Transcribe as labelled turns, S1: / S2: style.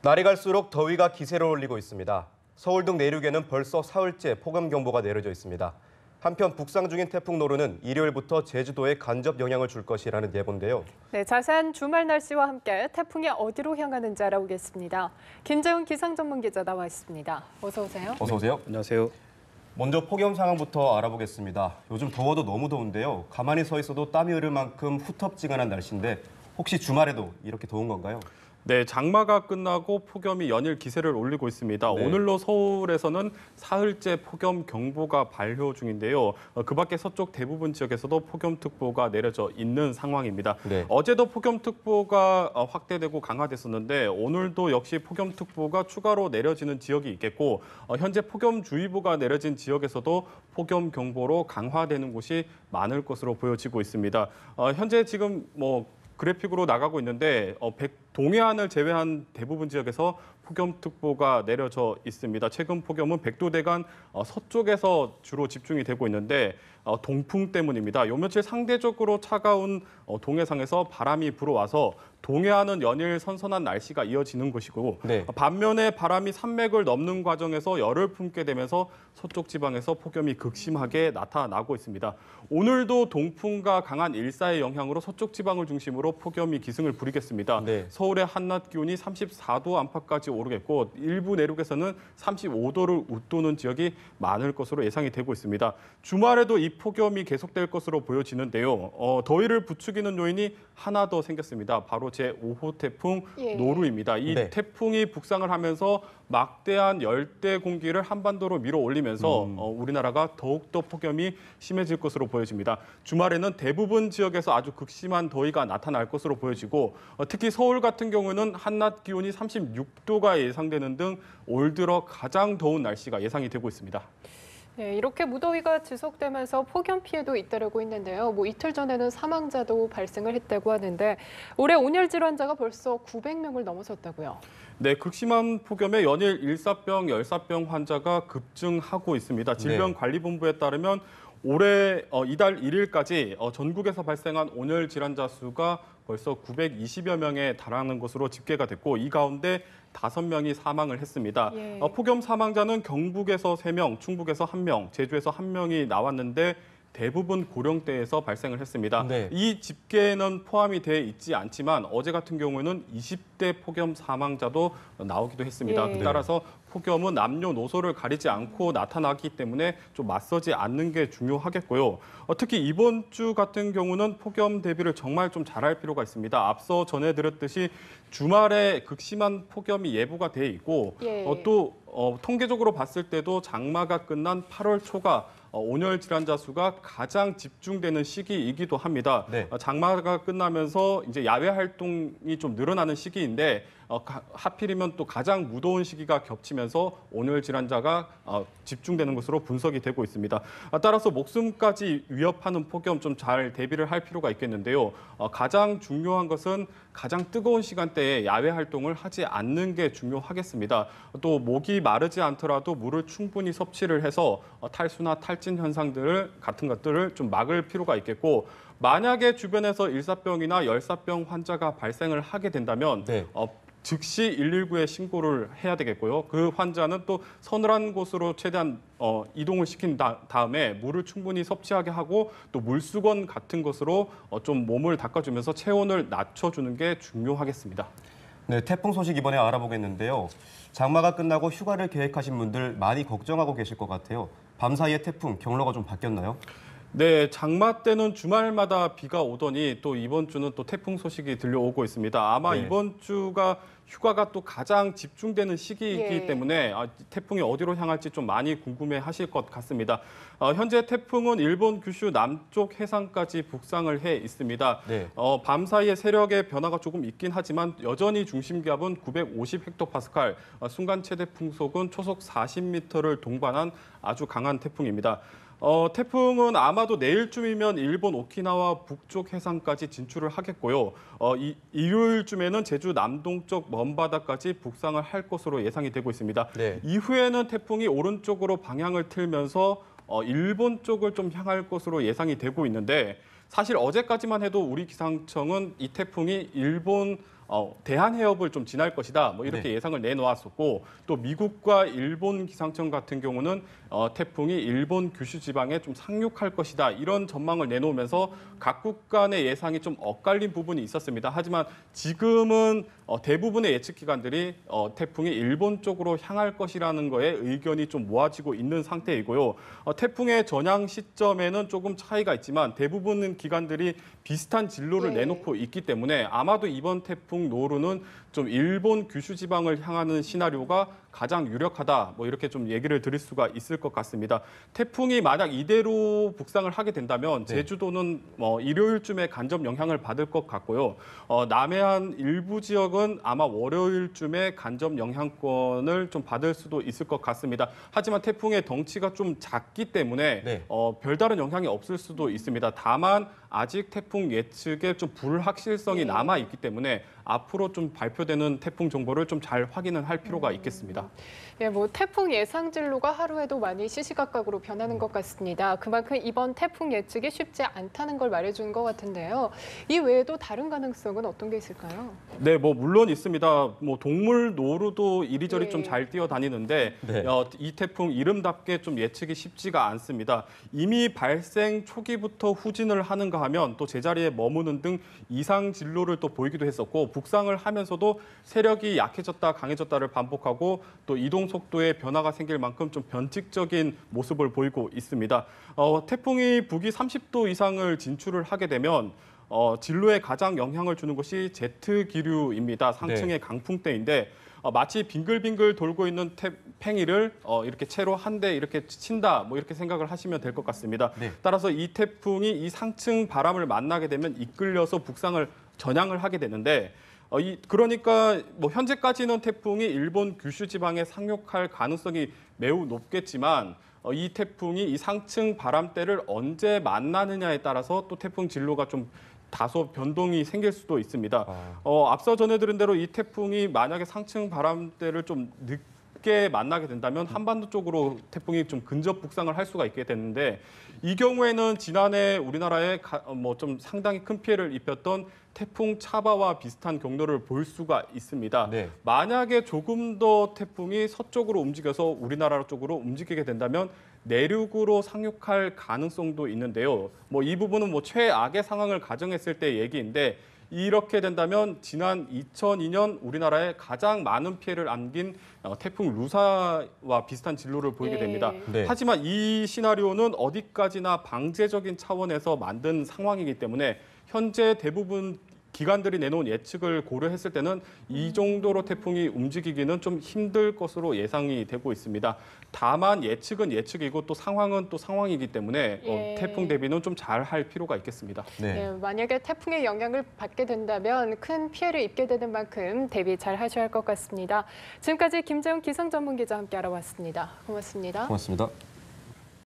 S1: 날이 갈수록 더위가 기세를 올리고 있습니다. 서울 등 내륙에는 벌써 사흘째 폭염경보가 내려져 있습니다. 한편 북상 중인 태풍 노루는 일요일부터 제주도에 간접 영향을 줄 것이라는 예보인데요.
S2: 네, 자세한 주말 날씨와 함께 태풍이 어디로 향하는지 알아보겠습니다. 김재훈 기상전문기자 나와 있습니다. 어서 오세요.
S1: 어서 오세요.
S3: 안녕하세요.
S1: 먼저 폭염 상황부터 알아보겠습니다. 요즘 더워도 너무 더운데요. 가만히 서 있어도 땀이 흐를 만큼 후텁지근한 날씨인데 혹시 주말에도 이렇게 더운 건가요?
S3: 네, 장마가 끝나고 폭염이 연일 기세를 올리고 있습니다.
S1: 네.
S3: 오늘로 서울에서는 사흘째 폭염 경보가 발효 중인데요. 그 밖에 서쪽 대부분 지역에서도 폭염특보가 내려져 있는 상황입니다.
S1: 네.
S3: 어제도 폭염특보가 확대되고 강화됐었는데 오늘도 역시 폭염특보가 추가로 내려지는 지역이 있겠고 현재 폭염주의보가 내려진 지역에서도 폭염 경보로 강화되는 곳이 많을 것으로 보여지고 있습니다. 현재 지금 그래픽으로 나가고 있는데 동해안을 제외한 대부분 지역에서 폭염특보가 내려져 있습니다. 최근 폭염은 백두대간 서쪽에서 주로 집중이 되고 있는데 동풍 때문입니다. 요 며칠 상대적으로 차가운 동해상에서 바람이 불어와서 동해안은 연일 선선한 날씨가 이어지는 것이고
S1: 네.
S3: 반면에 바람이 산맥을 넘는 과정에서 열을 품게 되면서 서쪽 지방에서 폭염이 극심하게 나타나고 있습니다. 오늘도 동풍과 강한 일사의 영향으로 서쪽 지방을 중심으로 폭염이 기승을 부리겠습니다.
S1: 네.
S3: 서울의 한낮 기온이 34도 안팎까지 오르겠고 일부 내륙에서는 35도를 웃도는 지역이 많을 것으로 예상이 되고 있습니다. 주말에도 이 폭염이 계속될 것으로 보여지는데요. 더위를 부추기는 요인이 하나 더 생겼습니다. 바로 제5호 태풍 노루입니다. 이
S1: 네.
S3: 태풍이 북상을 하면서 막대한 열대 공기를 한반도로 밀어 올리면서 우리나라가 더욱더 폭염이 심해질 것으로 보여집니다. 주말에는 대부분 지역에서 아주 극심한 더위가 나타날 것으로 보여지고 특히 서울 같은 경우는 한낮 기온이 36도가 예상되는 등 올 들어 가장 더운 날씨가 예상이 되고 있습니다.
S2: 네, 이렇게 무더위가 지속되면서 폭염 피해도 잇따르고 있는데요. 이틀 전에는 사망자도 발생을 했다고 하는데 올해 온열 질환자가 벌써 900명을 넘어섰다고요.
S3: 네, 극심한 폭염에 연일 일사병, 열사병 환자가 급증하고 있습니다. 질병관리본부에 따르면 올해 이달 1일까지 전국에서 발생한 온열 질환자 수가 벌써 920여 명에 달하는 것으로 집계가 됐고 이 가운데 5명이 사망을 했습니다. 폭염 사망자는 경북에서 3명, 충북에서 1명, 제주에서 1명이 나왔는데 대부분 고령대에서 발생을 했습니다.
S1: 네.
S3: 이 집계는 포함이 돼 있지 않지만 어제 같은 경우에는 20대 폭염 사망자도 나오기도 했습니다. 따라서 폭염은 남녀노소를 가리지 않고 나타나기 때문에 좀 맞서지 않는 게 중요하겠고요. 특히 이번 주 같은 경우는 폭염 대비를 정말 좀 잘할 필요가 있습니다. 앞서 전해드렸듯이 주말에 극심한 폭염이 예보가 돼 있고 또 통계적으로 봤을 때도 장마가 끝난 8월 초가 온열 질환자 수가 가장 집중되는 시기이기도 합니다.
S1: 네.
S3: 장마가 끝나면서 이제 야외 활동이 좀 늘어나는 시기인데 하필이면 또 가장 무더운 시기가 겹치면서 온열 질환자가 집중되는 것으로 분석이 되고 있습니다. 따라서 목숨까지 위협하는 폭염 좀 잘 대비를 할 필요가 있겠는데요. 가장 중요한 것은 가장 뜨거운 시간대에 야외 활동을 하지 않는 게 중요하겠습니다. 또 목이 마르지 않더라도 물을 충분히 섭취를 해서 탈수나 탈진 현상들 같은 것들을 좀 막을 필요가 있겠고 만약에 주변에서 일사병이나 열사병 환자가 발생을 하게 된다면 즉시 119에 신고를 해야 되겠고요. 그 환자는 또 서늘한 곳으로 최대한 이동을 시킨 다음에 물을 충분히 섭취하게 하고 또 물수건 같은 것으로 좀 몸을 닦아주면서 체온을 낮춰주는 게 중요하겠습니다.
S1: 네, 태풍 소식 이번에 알아보겠는데요. 장마가 끝나고 휴가를 계획하신 분들 많이 걱정하고 계실 것 같아요. 밤사이에 태풍 경로가 좀 바뀌었나요?
S3: 네, 장마 때는 주말마다 비가 오더니 또 이번 주는 또 태풍 소식이 들려오고 있습니다. 아마 이번 주가 휴가가 또 가장 집중되는 시기이기 때문에 태풍이 어디로 향할지 좀 많이 궁금해하실 것 같습니다. 현재 태풍은 일본 규슈 남쪽 해상까지 북상을 해 있습니다. 밤 사이에 세력의 변화가 조금 있긴 하지만 여전히 중심기압은 950헥토파스칼, 순간 최대 풍속은 초속 40m를 동반한 아주 강한 태풍입니다. 태풍은 아마도 내일쯤이면 일본 오키나와 북쪽 해상까지 진출을 하겠고요. 일요일쯤에는 제주 남동쪽 먼바다까지 북상을 할 것으로 예상이 되고 있습니다. 이후에는 태풍이 오른쪽으로 방향을 틀면서 일본 쪽을 좀 향할 것으로 예상이 되고 있는데 사실 어제까지만 해도 우리 기상청은 이 태풍이 일본 대한해협을 좀 지날 것이다. 뭐 이렇게 예상을 내놓았었고 또 미국과 일본 기상청 같은 경우는 태풍이 일본 규슈 지방에 좀 상륙할 것이다. 이런 전망을 내놓으면서 각국 간의 예상이 좀 엇갈린 부분이 있었습니다. 하지만 지금은 대부분의 예측 기관들이 태풍이 일본 쪽으로 향할 것이라는 거에 의견이 좀 모아지고 있는 상태이고요. 태풍의 전향 시점에는 조금 차이가 있지만 대부분 기관들이 비슷한 진로를 내놓고 있기 때문에 아마도 이번 태풍 노루는 좀 일본 규슈 지방을 향하는 시나리오가 가장 유력하다. 뭐 이렇게 좀 얘기를 드릴 수가 있을 것 같습니다. 태풍이 만약 이대로 북상을 하게 된다면 제주도는 일요일쯤에 간접 영향을 받을 것 같고요. 남해안 일부 지역은 아마 월요일쯤에 간접 영향권을 좀 받을 수도 있을 것 같습니다. 하지만 태풍의 덩치가 좀 작기 때문에 별다른 영향이 없을 수도 있습니다. 다만 아직 태풍 예측에 좀 불확실성이 남아 있기 때문에 앞으로 좀 발표되는 태풍 정보를 좀 잘 확인을 할 필요가 있겠습니다.
S2: 예, 뭐 태풍 예상 진로가 하루에도 많이 시시각각으로 변하는 것 같습니다. 그만큼 이번 태풍 예측이 쉽지 않다는 걸 말해주는 것 같은데요. 이 외에도 다른 가능성은 어떤 게 있을까요?
S3: 네, 뭐 물론 있습니다. 뭐 동물 노루도 이리저리 좀 잘 뛰어다니는데 이 태풍 이름답게 좀 예측이 쉽지가 않습니다. 이미 발생 초기부터 후진을 하는가 하면 또 제자리에 머무는 등 이상 진로를 또 보이기도 했었고 북상을 하면서도 세력이 약해졌다 강해졌다를 반복하고 또 이동 속도에 변화가 생길 만큼 좀 변칙적인 모습을 보이고 있습니다. 태풍이 북위 30도 이상을 진출을 하게 되면 진로에 가장 영향을 주는 것이 제트 기류입니다. 상층의 강풍대인데 마치 빙글빙글 돌고 있는 팽이를 이렇게 채로 한 대 이렇게 친다, 뭐 이렇게 생각을 하시면 될 것 같습니다. 따라서 이 태풍이 이 상층 바람을 만나게 되면 이끌려서 북상을 전향을 하게 되는데 그러니까 뭐 현재까지는 태풍이 일본 규슈 지방에 상륙할 가능성이 매우 높겠지만 이 태풍이 이 상층 바람대를 언제 만나느냐에 따라서 또 태풍 진로가 좀 다소 변동이 생길 수도 있습니다. 앞서 전해드린 대로 이 태풍이 만약에 상층 바람대를 좀 늦게 만나게 된다면 한반도 쪽으로 태풍이 좀 근접 북상을 할 수가 있게 되는데 이 경우에는 지난해 우리나라에 뭐 좀 상당히 큰 피해를 입혔던 태풍 차바와 비슷한 경로를 볼 수가 있습니다. 만약에 조금 더 태풍이 서쪽으로 움직여서 우리나라 쪽으로 움직이게 된다면 내륙으로 상륙할 가능성도 있는데요. 뭐 이 부분은 뭐 최악의 상황을 가정했을 때 얘기인데 이렇게 된다면 지난 2002년 우리나라에 가장 많은 피해를 안긴 태풍 루사와 비슷한 진로를 보이게 됩니다. 하지만 이 시나리오는 어디까지나 방제적인 차원에서 만든 상황이기 때문에 현재 대부분 기관들이 내놓은 예측을 고려했을 때는 이 정도로 태풍이 움직이기는 좀 힘들 것으로 예상이 되고 있습니다. 다만 예측은 예측이고 또 상황은 또 상황이기 때문에 태풍 대비는 좀 잘 할 필요가 있겠습니다.
S2: 만약에 태풍의 영향을 받게 된다면 큰 피해를 입게 되는 만큼 대비 잘 하셔야 할 것 같습니다. 지금까지 김재훈 기상전문기자와 함께 알아봤습니다. 고맙습니다.
S1: 고맙습니다.